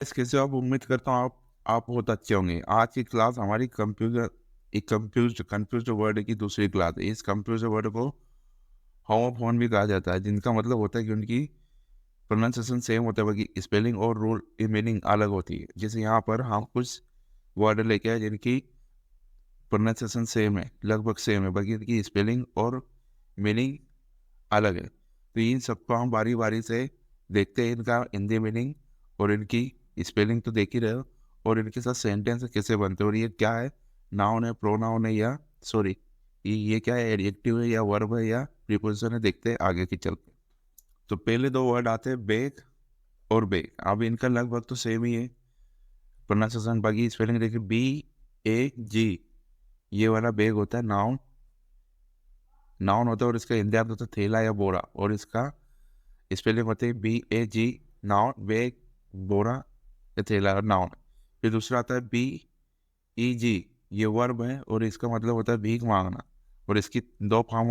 इसके से आप उम्मीद करता हूँ आप बहुत अच्छे होंगे। आज की क्लास हमारी कंप्यूटर एक कंफ्यूज वर्ड की दूसरी क्लास है। इस कंफ्यूज वर्ड को होमोफोन भी कहा जाता है, जिनका मतलब होता है कि उनकी प्रोनाउंसिएशन सेम होता है, बाकी स्पेलिंग और रूल मीनिंग अलग होती है। जैसे यहाँ पर हम कुछ वर्ड लेके आए जिनकी प्रोनाउंसिएशन सेम है, लगभग सेम है, बाकी इनकी स्पेलिंग और मीनिंग अलग है। तो इन सबको हम बारी बारी से देखते हैं, इनका हिंदी मीनिंग और इनकी स्पेलिंग तो देख ही रहे हो, और इनके साथ सेंटेंस कैसे बनते हैं, और ये क्या है, नाउन है, प्रोनाउन है, या सॉरी ये क्या है, एडजेक्टिव है या वर्ब है या प्रीपोजिशन है, देखते हैं आगे की चल के। तो पहले दो वर्ड आते हैं बेग और बेग। अब इनका लगभग तो सेम ही है प्रोनाउंसिएशन, बाकी स्पेलिंग देखिए, BAG। ये वाला बेग होता है नाउन, नाउन होता है, और इसका हिंदी अर्थ होता है थैला या बोरा, और इसका स्पेलिंग होती है BAG, नाउन, बेग, बोरा या थैला, नाउन। फिर दूसरा आता है BEG, ये वर्ब है और इसका मतलब होता है भीख मांगना, और इसकी दो फॉर्म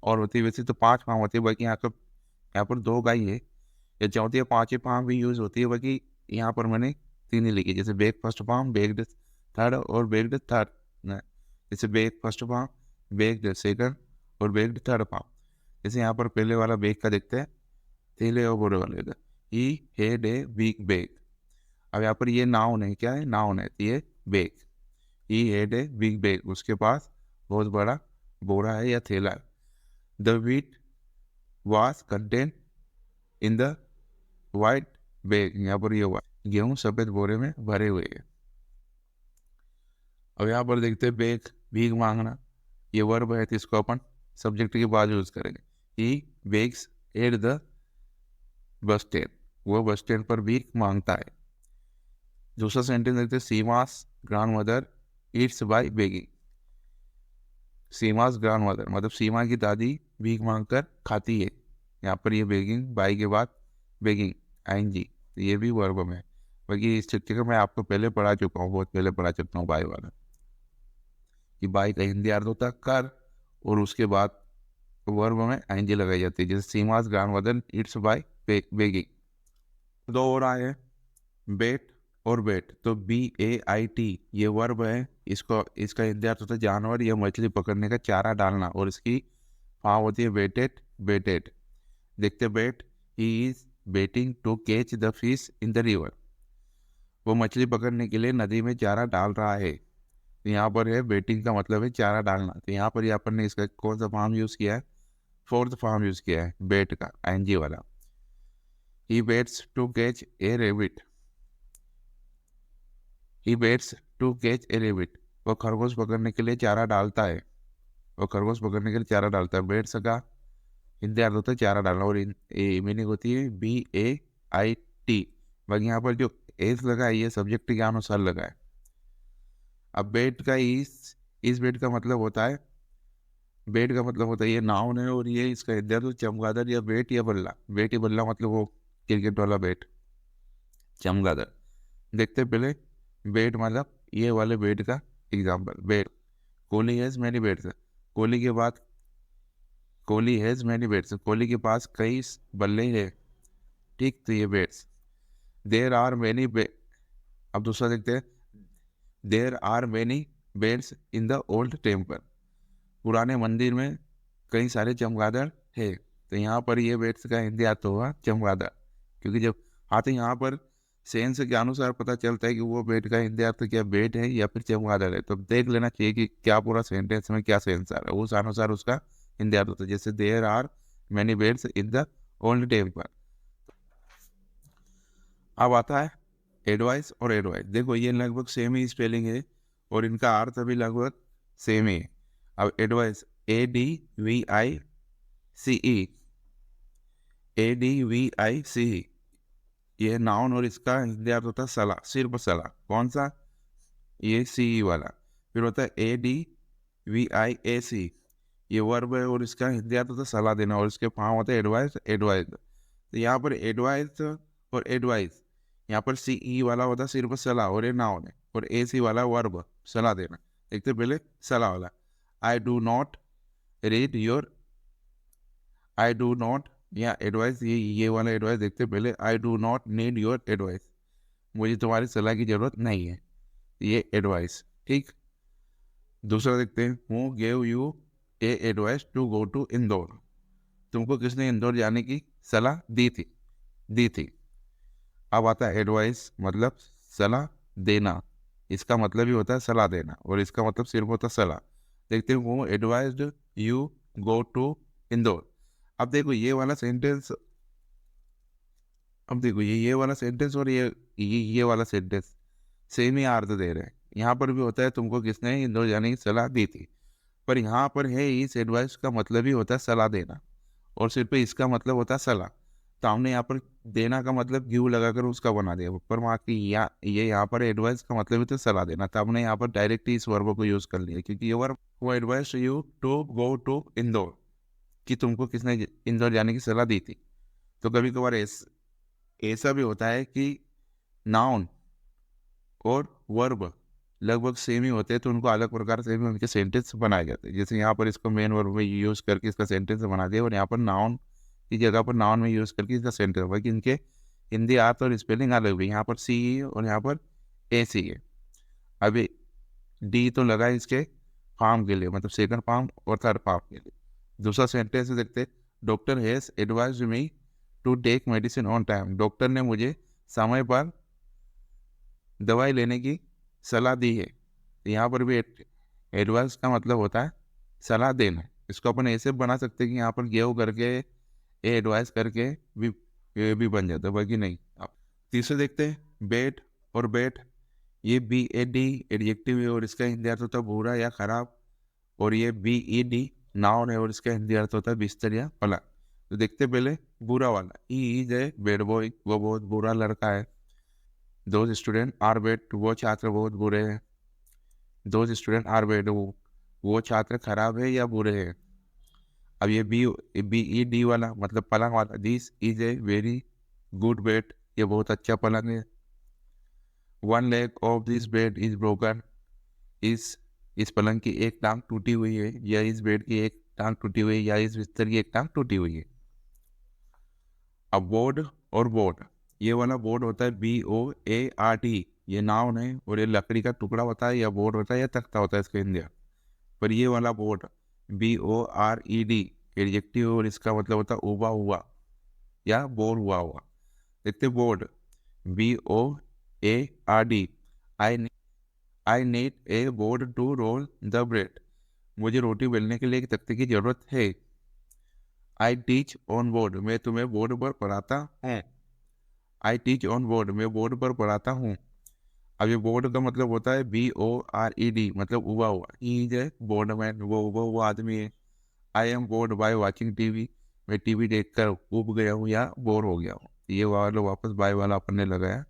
और होती है, वैसे तो 5 फॉर्म होती है, बाकी यहाँ पर दो गाय है, या चौथी या पांचवी फॉर्म भी यूज होती है, बाकी यहाँ पर मैंने 3 ही लिखी, जैसे beg first form, begged third और बेग्ड थर्ड। जैसे beg first form, begged second और बेग्ड थर्ड फॉर्म। जैसे यहाँ पर पहले वाला बेग का देखते हैं, थैले और बोरे वाले का, ही हेड ए बिग बेग। अब यहाँ पर ये नाउन है, क्या है, नाउन है, तो ये bag, he had a big bag, उसके पास बहुत बड़ा बोरा है या थैला है। The wheat was contain in the white bag, यहाँ पर ये हुआ गेहूं सफेद बोरे में भरे हुए हैं। अब यहाँ पर देखते हैं बेग, भीख मांगना, ये वर्ब है, तो इसको अपन सब्जेक्ट के बाद यूज करेंगे। He begs at the bus stand, वो बस स्टैंड पर भीख मांगता है। दूसरा सेंटेंस देखते हैं, Seema's grandmother eats by begging. Seema's grandmother मतलब सीमा की दादी भीख मांगकर खाती है। यहाँ पर ये बेगिंग, बाई के बाद बेगिंग, ING, तो ये भी वर्ब में है। बाकी इस चिट्ठी का मैं आपको पहले पढ़ा चुका हूँ, बहुत पहले पढ़ा चुका हूँ बाई वाला, कि बाई का हिंदी अर्थ होता है कर, और उसके बाद वर्ब में ING लगाई जाती है, जैसे Seema's grandmother its by begging. दो और आए हैं, बेट और बेट। तो BAIT ये वर्ब है, इसको इसका हिंदी अर्थ होता है जानवर या मछली पकड़ने का चारा डालना, और इसकी फॉर्म होती है वेटेड बेटेड। देखते bait, he is baiting to catch the fish in the river, वो मछली पकड़ने के लिए नदी में चारा डाल रहा है। तो यहाँ पर है बेटिंग का मतलब है चारा डालना, तो यहाँ पर अपन ने इसका कौन सा फॉर्म यूज किया है, फोर्थ फॉर्म यूज किया है बेट का, ING वाला। He baits to catch a rabbit, he baits to catch a rabbit, वो खरगोश पकड़ने के लिए चारा डालता है, वो खरगोश पकड़ने के लिए चारा डालता है। बेट्स का हिंदी अर्थ होता है चारा डालना, और मीनिंग होती है BAIT। बाकी यहाँ पर जो एस लगा है ये सब्जेक्ट के अनुसार लगा है। अब बेट का इस बेट का मतलब होता है, बेट का मतलब होता है, ये नाउन है, और ये इसका हिंदी अर्थ चमगादड़ या बेट या बल्ला। बेट या बल्ला मतलब वो क्रिकेट वाला बेट, चमगादड़। देखते हैं पहले बेट मतलब ये वाले बेट का example, bat, Kohli has many bats, Kohli के बाद Kohli has many bats, Kohli के पास कई बल्ले हैं, ठीक, तो ये बेट्स। देर आर मैनी, अब दूसरा देखते हैं, there are many beds in the old temple, पुराने मंदिर में कई सारे चमगादड़ है। तो यहाँ पर ये बेड्स का हिंदी अर्थ होगा चमगादड़, क्योंकि जब आते यहाँ पर सेंस के अनुसार पता चलता है कि वो बेड का हिंदी अर्थ क्या बेड है या फिर चमगादड़ है, तो देख लेना चाहिए कि क्या पूरा सेंटेंस में क्या सेंस आ रहा है, उस अनुसार उसका हिंदी अर्थ होता है। जैसे there are many beds in the old temple. अब आता है एडवाइस और एडवाइस। देखो ये लगभग सेम ही स्पेलिंग है, और इनका अर्थ भी लगभग सेम ही है। अब एडवाइस, ADVICE, ADVICE, ये नाउन, और इसका हिंदी अर्थ होता है सलाह, सिर्फ सलाह। कौन सा, ये CE वाला। फिर होता है ADVIAC, ये वर्ब है, और इसका हिंदी अर्थ होता है सलाह देना, और इसके फॉर्म होता है एडवाइस, एडवाइस। तो यहाँ पर एडवाइस और एडवाइस, यहाँ पर CE वाला होता है सिर्फ सलाह, और ये नाउन है, और AC वाला वर्ब, सलाह देना। देखते पहले सलाह वाला, I do not read your, I do not, या एडवाइस, ये वाला एडवाइस देखते पहले, I do not need your advice, मुझे तुम्हारी सलाह की जरूरत नहीं है, ये एडवाइस। ठीक, दूसरा देखते हैं, who gave you a advice to go to Indore, तुमको किसने इंदौर जाने की सलाह दी थी। अब आता है एडवाइस, मतलब सलाह देना, इसका मतलब ही होता है सलाह देना, और इसका मतलब सिर्फ होता है सलाह। देखते हैं, who advised you go to Indore. अब देखो ये वाला सेंटेंस, अब देखो ये वाला सेंटेंस और ये वाला सेंटेंस सेम ही अर्थ दे रहे हैं। यहाँ पर भी होता है तुमको किसने इंदौर जाने की सलाह दी थी, पर यहाँ पर है इस एडवाइस का मतलब ही होता है सलाह देना, और सिर्फ इसका मतलब होता है सलाह। तो हमने यहाँ पर देना का मतलब गिव लगाकर उसका बना दिया, पर वहाँ की ये यहाँ पर एडवाइस का मतलब ही तो सलाह देना, तो हमने यहाँ पर डायरेक्ट इस वर्ब को यूज कर लिया, क्योंकि ये वर्ब वो advise you to go to Indore, कि तुमको किसने इंदौर जाने की सलाह दी थी। तो कभी कभार ऐसा भी होता है कि नाउन और वर्ब लगभग सेम ही होते हैं, तो उनको अलग प्रकार से भी उनके सेंटेंस बनाए जाते हैं। जैसे यहाँ पर इसको मेन वर्ब में यूज करके इसका सेंटेंस बना दिया, और यहाँ पर नाउन की जगह पर नाउन में यूज करके इसका सेंटेंस हुआ, कि इनके हिंदी अर्थ और स्पेलिंग अलग हुई। यहाँ पर सी है और यहाँ पर ए सी है। अभी डी तो लगा है इसके फार्म के लिए, मतलब सेकंड फार्म और थर्ड फार्म के लिए। दूसरा सेंटेंस देखते, doctor has advised me to take medicine on time, doctor ने मुझे समय पर दवाई लेने की सलाह दी है। यहाँ पर भी एडवाइस का मतलब होता है सलाह देना। इसको अपन ऐसे बना सकते हैं कि यहाँ पर गेव करके एडवाइस करके भी ये भी बन जाता है, बाकी नहीं। आप तीसरे देखते हैं, बेड और बेड, ये बी ए डी एडजेक्टिव है और इसका हिंदी अर्थ होता है बुरा या खराब, और ये बी ई डी नाउन है और इसका हिंदी अर्थ होता है बिस्तर या पलंग। तो देखते पहले बुरा वाला, ही इज ए बेड बॉय, वो बहुत बुरा लड़का है। दोज स्टूडेंट आर बेड, वो छात्र बहुत बुरे हैं। दोज स्टूडेंट आर बेड, वो छात्र खराब है या बुरे हैं। अब ये बी ई डी वाला मतलब पलंग वाला, this is a very good bed, ये बहुत अच्छा पलंग है। One leg of this bed is broken, इस पलंग की एक टांग टूटी हुई है, या इस बेड की एक टांग टूटी हुई है, या इस बिस्तर की एक टांग टूटी हुई है। अब बोर्ड और बोर्ड, ये वाला बोर्ड होता है B O A R T, ये नाउन है, और ये लकड़ी का टुकड़ा होता है, या बोर्ड होता है, या तख्ता होता है इसका हिंदी। पर ये वाला board B O R E D adjective, और इसका मतलब होता है उबा हुआ या बोर हुआ हुआ। देखते board, B O A R D, I I need a board to roll the bread, मुझे रोटी बेलने के लिए एक तख्ते की जरूरत है। आई टीच ऑन बोर्ड, मैं तुम्हें बोर्ड पर पढ़ाता हूँ। आई टीच ऑन बोर्ड, मैं बोर्ड पर पढ़ाता हूँ। अब ये बोर्ड का मतलब होता है B O R E D, मतलब उबा हुआ। He is a bored man, वो उबा हुआ आदमी है। I am bored by watching TV, मैं टीवी देखकर उब गया हूँ या बोर हो गया हूँ। ये वाला वापस बाय वाला अपन ने लगाया।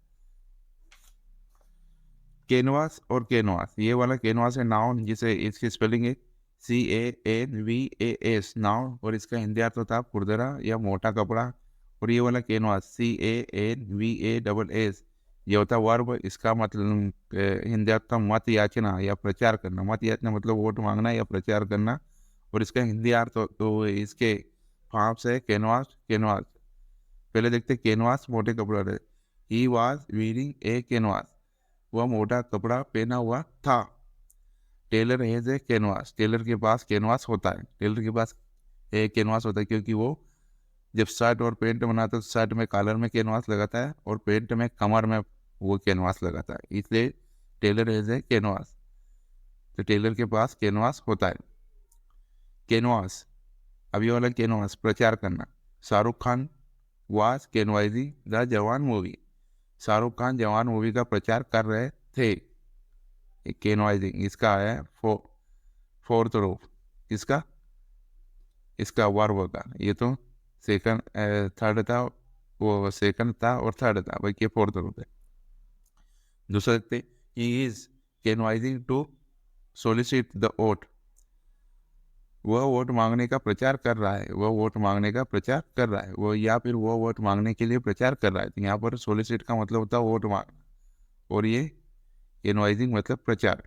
कैनवास और कैनवास, ये वाला कैनवास है नाउन, जिसे इसकी स्पेलिंग है CANVAS नाउन, और इसका हिंदी अर्थ होता है खुरदरा या मोटा कपड़ा। और ये वाला कैनवास CANVASS, ये होता है वर्ब, इसका मतलब हिंदी अर्थ था मत याचना या प्रचार करना। मत याचना मतलब वोट मांगना या प्रचार करना, और इसका हिंदी अर्थ तो इसके फार्म से कैनवास कैनवास। पहले देखते कैनवास मोटे कपड़ा रहे, he was wearing a canvas, वह मोटा कपड़ा पहना हुआ था। Tailor has a canvas, tailor के पास कैनवास होता है। टेलर के पास एक कैनवास होता है, क्योंकि वो जब शर्ट और पैंट बनाता है तो शर्ट में कॉलर में कैनवास लगाता है, और पैंट में कमर में वो कैनवास लगाता है, इसलिए टेलर हैज ए कैनवास। तो टेलर के पास कैनवास होता है। कैनवास, अब ये वाला कैनवास प्रचार करना, शाहरुख खान वाज कैनवाइजिंग द जवान मूवी, शाहरुख खान जवान मूवी का प्रचार कर रहे थे। कैनवाइजिंग इसका आया फोर्थ रूप, इसका इसका वर्ब का, ये तो सेकंड थर्ड था, वो सेकंड था और थर्ड था, भाई ये फोर्थ रूप है। दूसरा देखते, he is canvassing to solicit the vote, वह वोट मांगने का प्रचार कर रहा है, वह वोट मांगने का प्रचार कर रहा है, वो या फिर वह वोट मांगने के लिए प्रचार कर रहा है। तो यहाँ पर सोलिसिट का मतलब होता है वोट मांगना, और ये कैनवाइजिंग मतलब प्रचार।